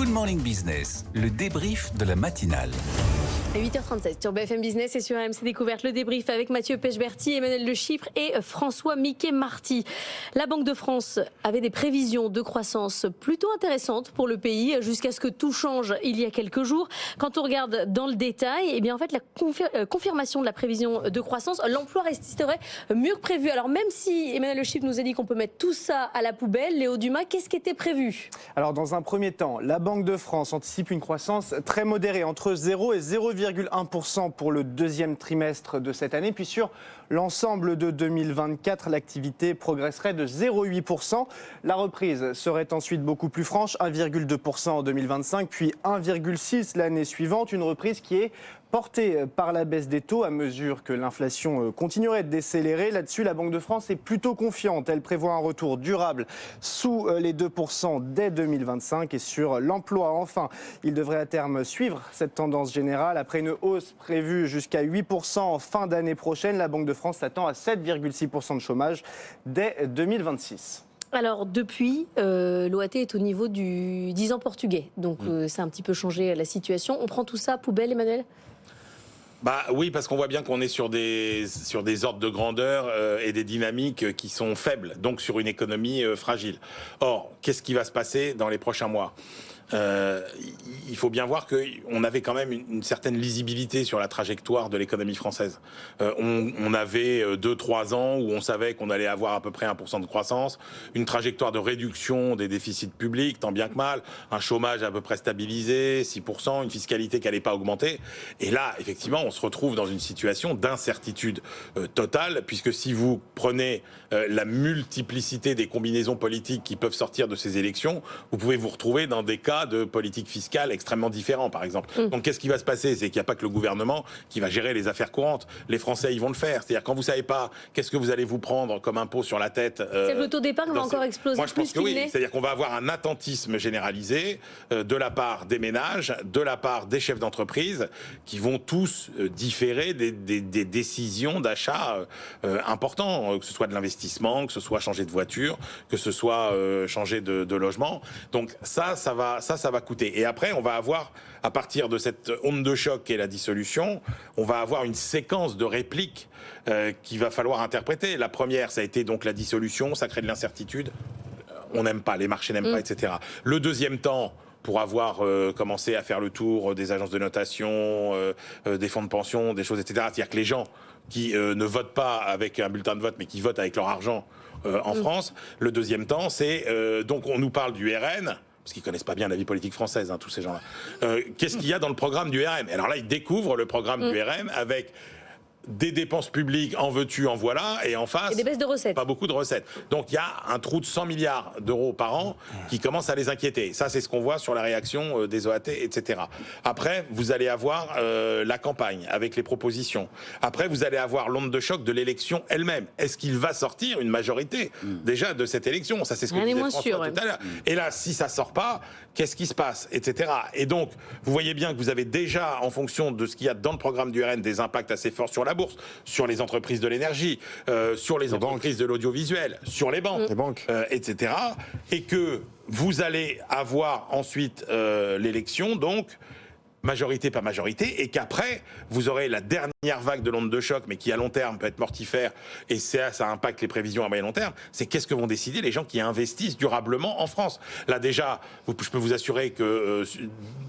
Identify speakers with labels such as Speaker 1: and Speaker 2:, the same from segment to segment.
Speaker 1: Good Morning Business, le débrief de la matinale.
Speaker 2: 8h37 sur BFM Business et sur AMC Découverte, le débrief avec Mathieu Pechberti, Emmanuel De Chypre et François Miquet-Marty. La Banque de France avait des prévisions de croissance plutôt intéressantes pour le pays jusqu'à ce que tout change il y a quelques jours. Quand on regarde dans le détail, eh bien en fait la confirmation de la prévision de croissance, l'emploi resterait mieux que prévu. Alors même si Emmanuel De Chypre nous a dit qu'on peut mettre tout ça à la poubelle, Léo Dumas, qu'est-ce qui était prévu?
Speaker 3: Alors dans un premier temps, la Banque de France anticipe une croissance très modérée, entre 0 et 0,1% pour le deuxième trimestre de cette année. Puis sur l'ensemble de 2024, l'activité progresserait de 0,8%. La reprise serait ensuite beaucoup plus franche, 1,2% en 2025, puis 1,6% l'année suivante. Une reprise qui est portée par la baisse des taux à mesure que l'inflation continuerait de décélérer. Là-dessus, la Banque de France est plutôt confiante. Elle prévoit un retour durable sous les 2% dès 2025. Et sur l'emploi, enfin, il devrait à terme suivre cette tendance générale. Après une hausse prévue jusqu'à 8% en fin d'année prochaine, la Banque de France s'attend à 7,6% de chômage dès 2026.
Speaker 2: Alors depuis, l'OAT est au niveau du 10 ans portugais. Donc ça a un petit peu changé la situation. On prend tout ça à poubelle, Emmanuel ?
Speaker 4: Bah oui, parce qu'on voit bien qu'on est sur des ordres de grandeur et des dynamiques qui sont faibles, donc sur une économie fragile. Or, qu'est-ce qui va se passer dans les prochains mois ? Il faut bien voir qu'on avait quand même une certaine lisibilité sur la trajectoire de l'économie française. On avait 2-3 ans où on savait qu'on allait avoir à peu près 1% de croissance, une trajectoire de réduction des déficits publics, tant bien que mal, un chômage à peu près stabilisé, 6%, une fiscalité qui n'allait pas augmenter. Et là, effectivement, on se retrouve dans une situation d'incertitude totale, puisque si vous prenez la multiplicité des combinaisons politiques qui peuvent sortir de ces élections, vous pouvez vous retrouver dans des cas de politique fiscale extrêmement différents, par exemple. Donc, qu'est-ce qui va se passer? C'est qu'il n'y a pas que le gouvernement qui va gérer les affaires courantes. Les Français, ils vont le faire. C'est-à-dire, quand vous ne savez pas qu'est-ce que vous allez vous prendre comme impôt sur la tête...
Speaker 2: C'est le taux d'épargne va encore exploser.
Speaker 4: Moi, je pense que oui. C'est-à-dire qu'on va avoir un attentisme généralisé de la part des ménages, de la part des chefs d'entreprise, qui vont tous différer des décisions d'achat importants, que ce soit de l'investissement, que ce soit changer de voiture, que ce soit changer de logement. Donc ça va coûter. Et après, on va avoir, à partir de cette onde de choc qu'est la dissolution, on va avoir une séquence de répliques qu'il va falloir interpréter. La première, ça a été donc la dissolution, ça crée de l'incertitude. On n'aime pas, les marchés n'aiment pas, etc. Le deuxième temps, pour avoir commencé à faire le tour des agences de notation, des fonds de pension, des choses, etc. C'est-à-dire que les gens qui ne votent pas avec un bulletin de vote, mais qui votent avec leur argent en France, le deuxième temps, c'est... donc on nous parle du RN, parce qu'ils connaissent pas bien la vie politique française, tous ces gens-là. Qu'est-ce qu'il y a dans le programme du RM? Alors là, ils découvrent le programme du RM avec des dépenses publiques, en veux-tu, en voilà, et en face,
Speaker 2: et des baisses de recettes.
Speaker 4: Pas beaucoup de recettes. Donc il y a un trou de 100 milliards d'euros par an qui commence à les inquiéter. Ça, c'est ce qu'on voit sur la réaction des OAT, etc. Après, vous allez avoir la campagne avec les propositions. Après, vous allez avoir l'onde de choc de l'élection elle-même. Est-ce qu'il va sortir une majorité déjà de cette élection? Ça, c'est ce que disait François tout à l'heure. Et là, si ça sort pas, qu'est-ce qui se passe, etc. Et donc, vous voyez bien que vous avez déjà, en fonction de ce qu'il y a dans le programme du RN, des impacts assez forts sur la bourse, sur les entreprises de l'énergie, sur les entreprises de l'audiovisuel, sur les banques, etc. Et que vous allez avoir ensuite l'élection, donc majorité, pas majorité, et qu'après, vous aurez la dernière vague de l'onde de choc, mais qui à long terme peut être mortifère, et ça impacte les prévisions à moyen long terme, c'est qu'est-ce que vont décider les gens qui investissent durablement en France. Là déjà, je peux vous assurer que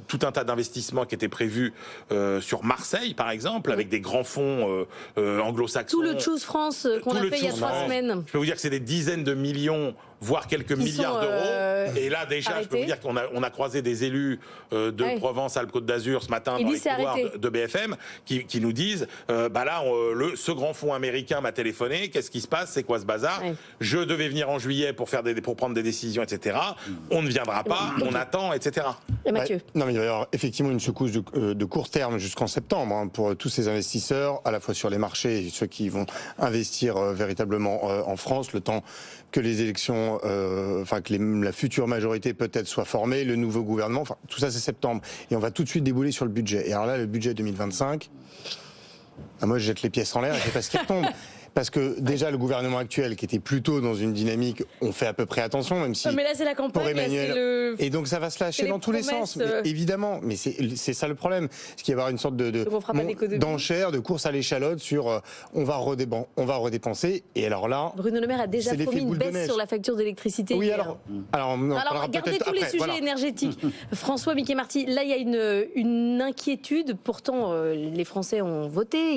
Speaker 4: tout un tas d'investissements qui étaient prévus sur Marseille, par exemple, avec des grands fonds anglo-saxons...
Speaker 2: Tout le Choose France qu'on a fait il y a 3 semaines.
Speaker 4: Je peux vous dire que c'est des dizaines de millions, voire quelques milliards d'euros. Et là, déjà, je peux vous dire qu'on a croisé des élus de Provence, Alpes-Côte d'Azur ce matin dans les couloirs de BFM qui nous disent ce grand fonds américain m'a téléphoné, qu'est-ce qui se passe, c'est quoi ce bazar? Je devais venir en juillet pour prendre des décisions, etc. On ne viendra pas, on attend, etc.
Speaker 2: Et Mathieu.
Speaker 5: Non, mais il va y avoir effectivement une secousse de court terme jusqu'en septembre pour tous ces investisseurs, à la fois sur les marchés et ceux qui vont investir véritablement en France, le temps que les élections, que la future majorité peut-être soit formée, le nouveau gouvernement, tout ça c'est septembre. Et on va tout de suite débouler sur le budget. Et alors là, le budget 2025, moi je jette les pièces en l'air et je sais pas ce qui retombe. Parce que déjà, le gouvernement actuel, qui était plutôt dans une dynamique, on fait à peu près attention, même si...
Speaker 2: Mais là, c'est la campagne.
Speaker 5: Pour Emmanuel.
Speaker 2: Là, le...
Speaker 5: Et donc, ça va se lâcher dans tous les sens. Mais, évidemment, mais c'est ça le problème. C'est qu'il va y avoir une sorte d'enchère, de course à l'échalote sur on va redépenser. Et alors là...
Speaker 2: Bruno Le Maire a déjà promis une baisse sur la facture d'électricité.
Speaker 5: Oui, alors
Speaker 2: regardez tous les sujets énergétiques. François Mickey Marty, là, il y a une inquiétude. Pourtant, les Français ont voté.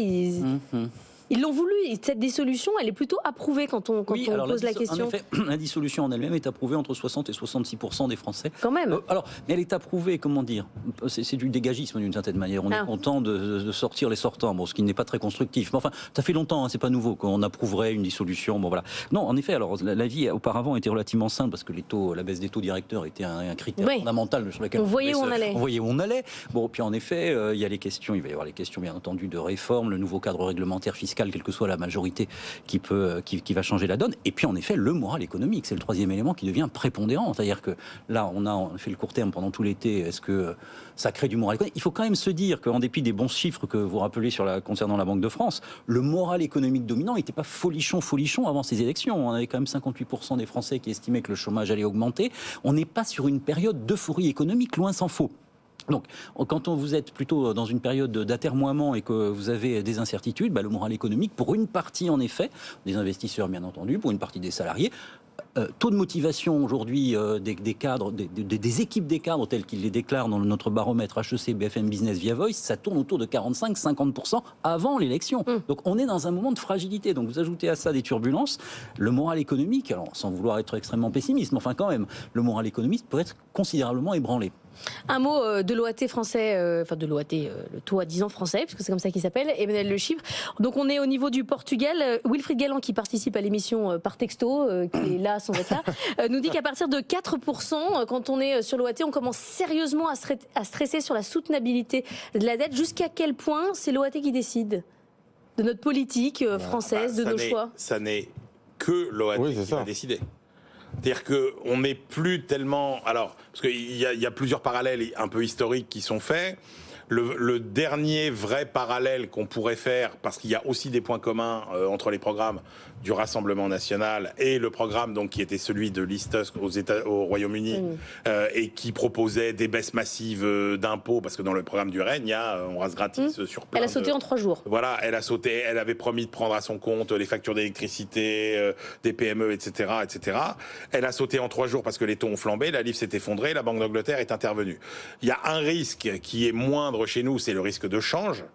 Speaker 2: Ils l'ont voulu. Cette dissolution, elle est plutôt approuvée quand on pose la question.
Speaker 6: En effet, la dissolution en elle-même est approuvée entre 60 et 66% des Français.
Speaker 2: Quand même.
Speaker 6: Mais elle est approuvée, comment dire, c'est du dégagisme d'une certaine manière. On est content de sortir les sortants, ce qui n'est pas très constructif. Mais enfin, ça fait longtemps, c'est pas nouveau qu'on approuverait une dissolution. Bon voilà. Non, en effet, alors la vie auparavant était relativement simple parce que la baisse des taux directeurs était un critère fondamental sur lequel
Speaker 2: on voyait où on allait.
Speaker 6: Bon, puis en effet, il y a les questions. Il va y avoir les questions, bien entendu, de réforme, le nouveau cadre réglementaire fiscal, quelle que soit la majorité qui va changer la donne. Et puis en effet, le moral économique, c'est le troisième élément qui devient prépondérant. C'est-à-dire que là, on a fait le court terme pendant tout l'été. Est-ce que ça crée du moral économique ? Il faut quand même se dire qu'en dépit des bons chiffres que vous rappelez concernant la Banque de France, le moral économique dominant n'était pas folichon avant ces élections. On avait quand même 58% des Français qui estimaient que le chômage allait augmenter. On n'est pas sur une période d'euphorie économique, loin s'en faut. Donc, quand vous êtes plutôt dans une période d'atermoiement et que vous avez des incertitudes, le moral économique, pour une partie en effet, des investisseurs bien entendu, pour une partie des salariés, taux de motivation aujourd'hui des cadres, des équipes des cadres telles qu'ils les déclarent dans notre baromètre HEC BFM Business via Voice, ça tourne autour de 45-50% avant l'élection. Donc on est dans un moment de fragilité. Donc vous ajoutez à ça des turbulences, le moral économique, alors sans vouloir être extrêmement pessimiste, mais enfin quand même, le moral économique peut être considérablement ébranlé.
Speaker 2: Un mot de l'OAT français, de l'OAT, le taux à 10 ans français, puisque c'est comme ça qu'il s'appelle, Emmanuel Le Chypre. Donc on est au niveau du Portugal. Wilfried Galland, qui participe à l'émission par texto, qui est là sans être là, nous dit qu'à partir de 4%, quand on est sur l'OAT, on commence sérieusement à stresser sur la soutenabilité de la dette. Jusqu'à quel point c'est l'OAT qui décide de notre politique française, de nos choix?
Speaker 4: Ça n'est que l'OAT qui va décider. C'est-à-dire qu'on n'est plus tellement... Alors, parce qu'il y a plusieurs parallèles un peu historiques qui sont faits. Le dernier vrai parallèle qu'on pourrait faire, parce qu'il y a aussi des points communs entre les programmes du Rassemblement national et le programme donc qui était celui de Liz Truss au Royaume-Uni et qui proposait des baisses massives d'impôts, parce que dans le programme du RN, il y a on rase gratis sur plein.
Speaker 2: Elle a sauté en 3 jours.
Speaker 4: Voilà, elle a sauté. Elle avait promis de prendre à son compte les factures d'électricité, des PME, etc., etc. Elle a sauté en 3 jours parce que les taux ont flambé, la livre s'est effondrée, la Banque d'Angleterre est intervenue. Il y a un risque qui est moindre chez nous, c'est le risque de change,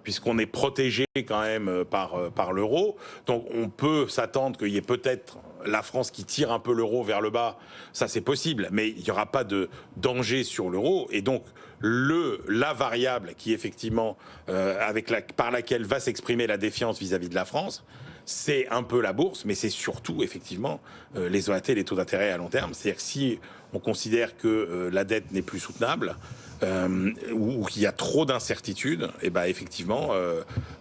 Speaker 4: puisqu'on est protégé quand même par l'euro. Donc on peut s'attendre qu'il y ait peut-être la France qui tire un peu l'euro vers le bas. Ça, c'est possible, mais il n'y aura pas de danger sur l'euro. Et donc la variable qui effectivement par laquelle va s'exprimer la défiance vis-à-vis de la France, c'est un peu la bourse, mais c'est surtout effectivement les OAT, les taux d'intérêt à long terme. C'est-à-dire que si on considère que la dette n'est plus soutenable, ou qu'il y a trop d'incertitudes, et effectivement,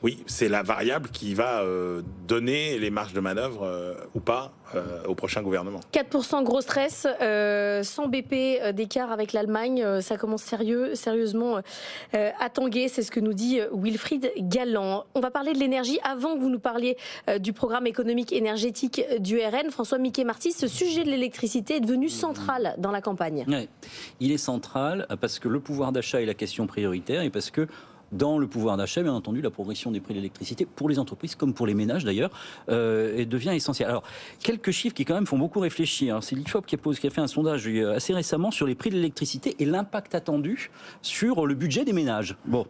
Speaker 4: oui, c'est la variable qui va donner les marges de manœuvre ou pas au prochain gouvernement.
Speaker 2: 4% gros stress, 100 BP d'écart avec l'Allemagne, ça commence sérieusement à tanguer, c'est ce que nous dit Wilfried Galland. On va parler de l'énergie. Avant que vous nous parliez du programme économique énergétique du RN, François Mickey Marty, ce sujet de l'électricité est devenu central dans la campagne.
Speaker 6: Oui, il est central parce que le pouvoir d'achat est la question prioritaire et parce que dans le pouvoir d'achat, bien entendu, la progression des prix de l'électricité, pour les entreprises comme pour les ménages d'ailleurs, devient essentielle. Alors, quelques chiffres qui quand même font beaucoup réfléchir. C'est l'IFOP qui a fait un sondage assez récemment sur les prix de l'électricité et l'impact attendu sur le budget des ménages. Bon,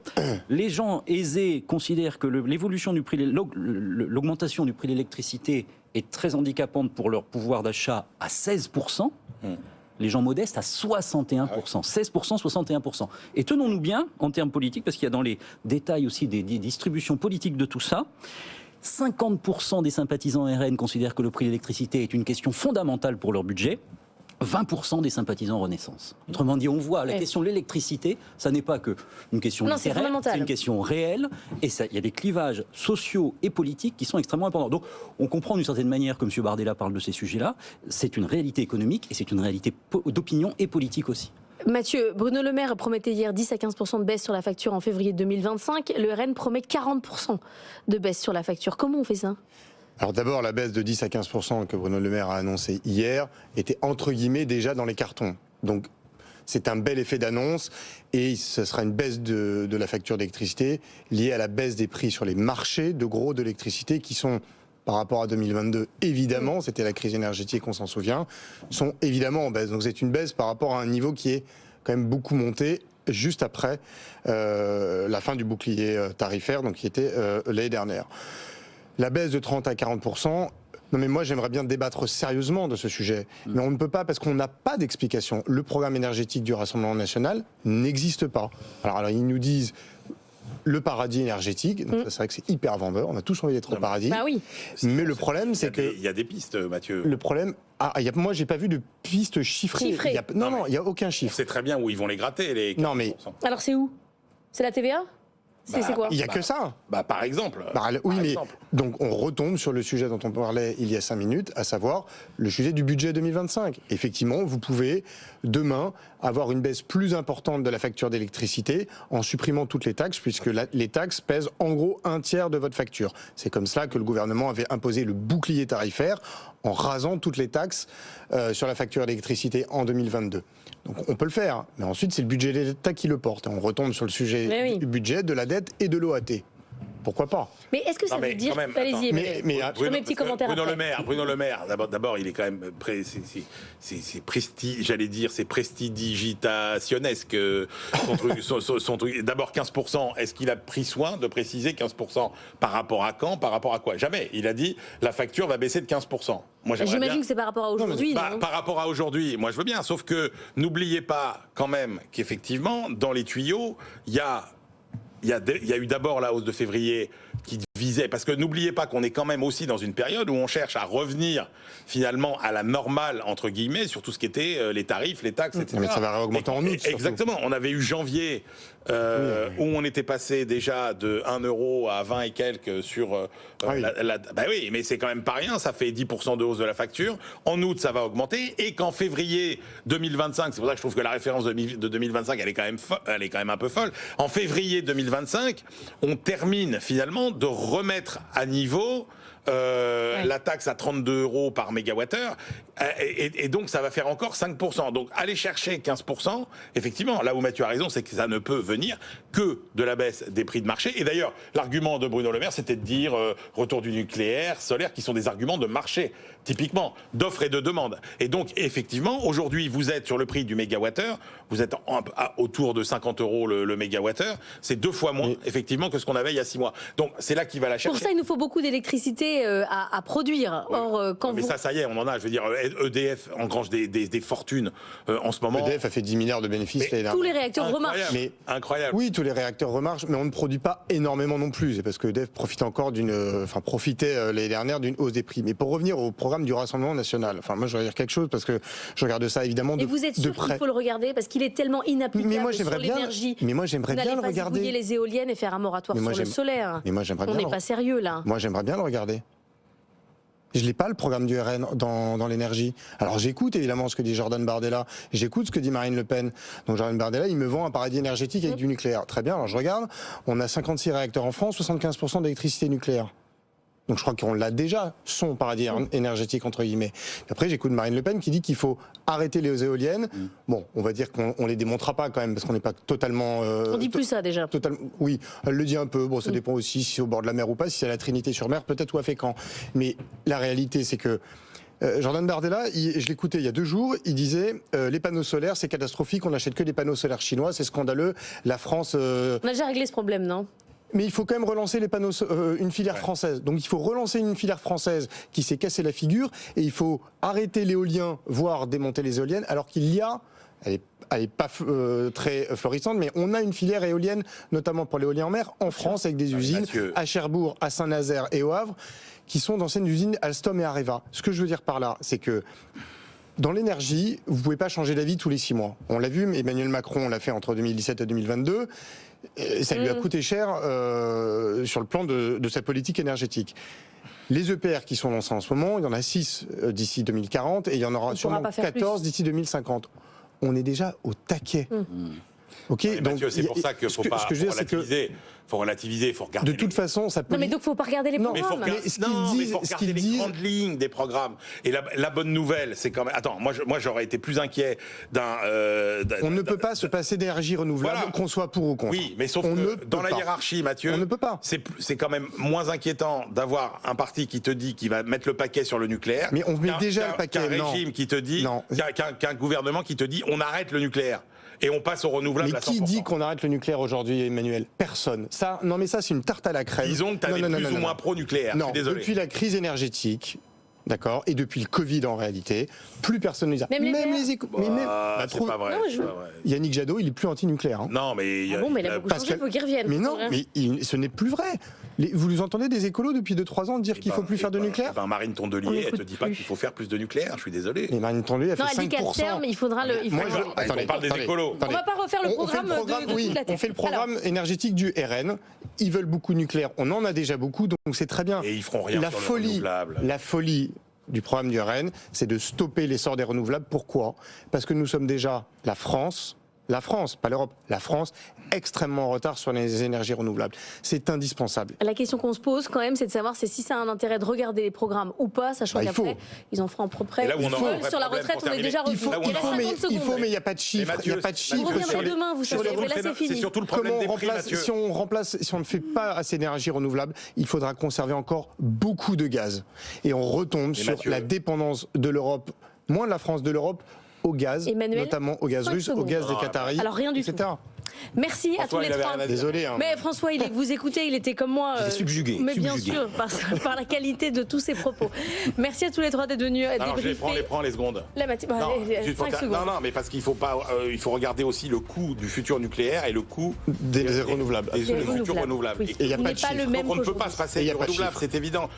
Speaker 6: les gens aisés considèrent que l'évolution du prix, l'augmentation du prix de l'électricité est très handicapante pour leur pouvoir d'achat à 16%. Les gens modestes à 61%, 16%, 61%. Et tenons-nous bien en termes politiques, parce qu'il y a dans les détails aussi des distributions politiques de tout ça. 50% des sympathisants RN considèrent que le prix de l'électricité est une question fondamentale pour leur budget. 20% des sympathisants Renaissance. Autrement dit, on voit la question de l'électricité, ça n'est pas qu'une question littéraire, c'est une question réelle, et il y a des clivages sociaux et politiques qui sont extrêmement importants. Donc, on comprend d'une certaine manière que M. Bardella parle de ces sujets-là, c'est une réalité économique, et c'est une réalité d'opinion et politique aussi.
Speaker 2: Mathieu, Bruno Le Maire promettait hier 10 à 15% de baisse sur la facture en février 2025, le RN promet 40% de baisse sur la facture. Comment on fait ça ?
Speaker 5: Alors d'abord, la baisse de 10 à 15% que Bruno Le Maire a annoncé hier était entre guillemets déjà dans les cartons. Donc c'est un bel effet d'annonce et ce sera une baisse de la facture d'électricité liée à la baisse des prix sur les marchés de gros de l'électricité qui sont, par rapport à 2022, évidemment, c'était la crise énergétique, on s'en souvient, sont évidemment en baisse. Donc c'est une baisse par rapport à un niveau qui est quand même beaucoup monté juste après la fin du bouclier tarifaire, donc qui était l'année dernière. La baisse de 30 à 40%, non mais moi j'aimerais bien débattre sérieusement de ce sujet, mais on ne peut pas parce qu'on n'a pas d'explication. Le programme énergétique du Rassemblement national n'existe pas. Alors ils nous disent le paradis énergétique, donc ça, c'est vrai que c'est hyper vendeur, on a tous envie d'être au paradis.
Speaker 2: Bah oui.
Speaker 5: Mais le problème c'est que...
Speaker 4: Il y a des pistes, Mathieu.
Speaker 5: Le problème... moi j'ai pas vu de piste chiffrée.
Speaker 2: Chiffrée.
Speaker 5: Non, il n'y a aucun
Speaker 4: On
Speaker 5: chiffre.
Speaker 4: sait très bien où ils vont les gratter, les 40%.
Speaker 5: Non, mais-
Speaker 2: Alors c'est où? C'est la TVA? C'est quoi?
Speaker 5: Il n'y a que ça.
Speaker 4: Par exemple.
Speaker 5: Oui, mais
Speaker 4: exemple.
Speaker 5: donc on retombe sur le sujet dont on parlait il y a 5 minutes, à savoir le sujet du budget 2025. Effectivement, vous pouvez demain avoir une baisse plus importante de la facture d'électricité en supprimant toutes les taxes, puisque les taxes pèsent en gros un tiers de votre facture. C'est comme ça que le gouvernement avait imposé le bouclier tarifaire en rasant toutes les taxes sur la facture d'électricité en 2022. Donc on peut le faire, mais ensuite c'est le budget de l'État qui le porte. Et on retombe sur le sujet du budget, de la dette et de l'OAT. Pourquoi pas?
Speaker 2: Mais est-ce que ça veut dire... Allez-y,
Speaker 5: mais
Speaker 2: Bruno, mes petits commentaires
Speaker 4: Bruno Le Maire, d'abord, il est quand même c'est prestidigitationnesque son truc. D'abord 15%. Est-ce qu'il a pris soin de préciser 15% par rapport à quand, par rapport à quoi? Jamais. Il a dit la facture va baisser de 15%. Moi,
Speaker 2: j'imagine que c'est par rapport à aujourd'hui.
Speaker 4: Par rapport à aujourd'hui, moi je veux bien. Sauf que n'oubliez pas quand même qu'effectivement dans les tuyaux, il y a eu d'abord la hausse de février qui visait, parce que n'oubliez pas qu'on est quand même aussi dans une période où on cherche à revenir finalement à la normale, entre guillemets, sur tout ce qui était les tarifs, les taxes, etc.
Speaker 5: Mais ça va réaugmenter en août.
Speaker 4: Exactement. On avait eu janvier où on était passé déjà de 1 euro à 20 et quelques sur... bah oui, mais c'est quand même pas rien, ça fait 10% de hausse de la facture. En août, ça va augmenter, et qu'en février 2025, c'est pour ça que je trouve que la référence de 2025, elle est quand même un peu folle. En février 2025, on termine finalement de remettre à niveau la taxe à 32 € par mégawattheure, et donc ça va faire encore 5%. Donc aller chercher 15%, effectivement, là où Mathieu a raison, c'est que ça ne peut venir que de la baisse des prix de marché. Et d'ailleurs, l'argument de Bruno Le Maire, c'était de dire retour du nucléaire, solaire, qui sont des arguments de marché, typiquement, d'offre et de demande. Et donc, effectivement, aujourd'hui, vous êtes sur le prix du mégawattheure, vous êtes autour de 50 € le mégawattheure, c'est 2 fois moins, effectivement, que ce qu'on avait il y a 6 mois. Donc, c'est là qu'il va la chercher.
Speaker 2: Pour ça, il nous faut beaucoup d'électricité à produire. Or, quand
Speaker 4: mais ça y est, on en a. Je veux dire, EDF engrange des fortunes en ce moment.
Speaker 5: EDF a fait 10 milliards de bénéfices l'année dernière.
Speaker 2: Tous les réacteurs remarchent.
Speaker 4: Incroyable.
Speaker 5: Oui, tous les réacteurs remarchent, mais on ne produit pas énormément non plus. C'est parce que EDF profite encore profitait l'année dernière d'une hausse des prix. Mais pour revenir au programme du Rassemblement national, moi je vais dire quelque chose parce que je regarde ça évidemment de près.
Speaker 2: Et vous êtes sûr qu'il faut le regarder parce qu'il est tellement inapplicable sur l'énergie.
Speaker 5: Mais moi j'aimerais bien le regarder.
Speaker 2: Vous n'allez pas les éoliennes et faire un moratoire sur le solaire.
Speaker 5: Mais moi j'aimerais bien.
Speaker 2: On n'est pas sérieux là.
Speaker 5: Moi j'aimerais bien le regarder. Je n'ai pas le programme du RN dans l'énergie. Alors j'écoute évidemment ce que dit Jordan Bardella, j'écoute ce que dit Marine Le Pen. Donc Jordan Bardella, il me vend un paradis énergétique avec du nucléaire. Très bien, alors je regarde, on a 56 réacteurs en France, 75% d'électricité nucléaire. Donc je crois qu'on l'a déjà, son paradis énergétique entre guillemets. Et après j'écoute Marine Le Pen qui dit qu'il faut arrêter les éoliennes. Bon, on va dire qu'on les démontera pas quand même parce qu'on n'est pas totalement...
Speaker 2: on dit plus ça déjà.
Speaker 5: Oui, elle le dit un peu. Bon, ça dépend aussi si c'est au bord de la mer ou pas, si c'est à la Trinité-sur-Mer, peut-être ou à Fécamp. Mais la réalité c'est que Jordan Bardella, je l'écoutais il y a 2 jours, il disait les panneaux solaires c'est catastrophique, on n'achète que des panneaux solaires chinois, c'est scandaleux, la France... On
Speaker 2: a déjà réglé ce problème, non ?
Speaker 5: Mais il faut quand même relancer les panneaux, une filière française. Donc il faut relancer une filière française qui s'est cassé la figure et il faut arrêter l'éolien, voire démonter les éoliennes, alors qu'il y a, elle est pas très florissante, mais on a une filière éolienne, notamment pour l'éolien en mer, en France, avec des usines à Cherbourg, à Saint-Nazaire et au Havre, qui sont d'anciennes usines Alstom et Areva. Ce que je veux dire par là, c'est que dans l'énergie, vous ne pouvez pas changer d'avis tous les 6 mois. On l'a vu, Emmanuel Macron l'a fait entre 2017 et 2022. Et ça lui a coûté cher sur le plan de sa politique énergétique. Les EPR qui sont lancés en ce moment, il y en a 6 d'ici 2040 et il y en aura sûrement 14 d'ici 2050. On est déjà au taquet. Ok,
Speaker 4: Et Mathieu, c'est pour ça qu'il ne faut pas relativiser. Il faut relativiser, il faut regarder.
Speaker 5: De toute façon, ça peut.
Speaker 2: Non, mais donc, il ne faut pas regarder les programmes.
Speaker 4: Mais il faut regarder les grandes lignes des programmes. Et la bonne nouvelle, c'est quand même. Attends, moi j'aurais été plus inquiet d'un.
Speaker 5: On ne peut pas se passer d'énergie renouvelable,
Speaker 4: voilà.
Speaker 5: Qu'on soit pour ou contre.
Speaker 4: Oui, mais sauf que dans la hiérarchie, Mathieu,
Speaker 5: on ne peut pas.
Speaker 4: C'est quand même moins inquiétant d'avoir un parti qui te dit qu'il va mettre le paquet sur le nucléaire.
Speaker 5: Mais on met déjà le paquet.
Speaker 4: Qu'un régime qui te dit, qu'un gouvernement qui te dit, on arrête le nucléaire. Et on passe au renouvelable à 100%.
Speaker 5: Mais qui dit qu'on arrête le nucléaire aujourd'hui, Emmanuel? Personne. Ça, non, mais ça, c'est une tarte à la crème.
Speaker 4: Disons que tu avais plus ou moins pro-nucléaire.
Speaker 5: Non,
Speaker 4: je suis désolé.
Speaker 5: depuis la crise énergétique, d'accord, et depuis le Covid en réalité, plus personne ne les a.
Speaker 2: Même les
Speaker 5: échos.
Speaker 4: C'est pas vrai.
Speaker 5: Yannick Jadot, il est plus anti-nucléaire. Hein.
Speaker 4: Non, mais.
Speaker 2: Ah bon, mais il a beaucoup changé, il faut qu'il revienne.
Speaker 5: Mais non, mais ce n'est plus vrai. Vous entendez des écolos depuis 2-3 ans dire qu'il ne faut plus faire de nucléaire?
Speaker 4: Marine Tondelier, elle te dit pas qu'il faut faire plus de nucléaire, je suis désolé.
Speaker 5: Et Marine Tondelier, elle fait 5%.
Speaker 2: Non, elle dit qu'à terme, il faudra le.
Speaker 4: On parle des écolos.
Speaker 2: On va pas refaire le programme de toute la Terre.
Speaker 5: On fait le programme énergétique du RN. Ils veulent beaucoup de nucléaire. On en a déjà beaucoup, donc c'est très bien.
Speaker 4: Et ils feront rien sur le renouvelable.
Speaker 5: La folie du programme du RN, c'est de stopper l'essor des renouvelables. Pourquoi? Parce que nous sommes déjà la France, pas l'Europe, la France, extrêmement en retard sur les énergies renouvelables. C'est indispensable.
Speaker 2: La question qu'on se pose quand même, c'est de savoir si ça a un intérêt de regarder les programmes ou pas, sachant qu'après, ils en feront à peu près. Sur la retraite, on est déjà revenu.
Speaker 5: Il faut, mais il n'y a pas de chiffres. Il n'y a pas de chiffres.
Speaker 2: Vous reviendrez demain, vous savez, mais là c'est fini.
Speaker 4: C'est surtout le problème des prix, Mathieu.
Speaker 5: Si on ne fait pas assez d'énergie renouvelable, il faudra conserver encore beaucoup de gaz. Et on retombe sur la dépendance de l'Europe, moins de la France, de l'Europe, au gaz, notamment au gaz russe, au gaz des Qataris,
Speaker 2: alors rien du tout. Merci à tous les trois.
Speaker 5: Désolé. Hein.
Speaker 2: Mais François, vous écoutez, il était comme moi.
Speaker 1: Subjugué.
Speaker 2: Mais bien sûr, par la qualité de tous ses propos. Merci à tous les trois d'être venus débriefer.
Speaker 4: Je les prends les secondes.
Speaker 2: La 5 secondes.
Speaker 4: Non, mais parce qu'il faut pas, il faut regarder aussi le coût du futur nucléaire et le coût
Speaker 5: des renouvelables.
Speaker 4: Des futurs renouvelables.
Speaker 2: Oui. Et il n'y a pas de chiffre.
Speaker 4: Donc on ne peut pas se passer du renouvelable, c'est évident.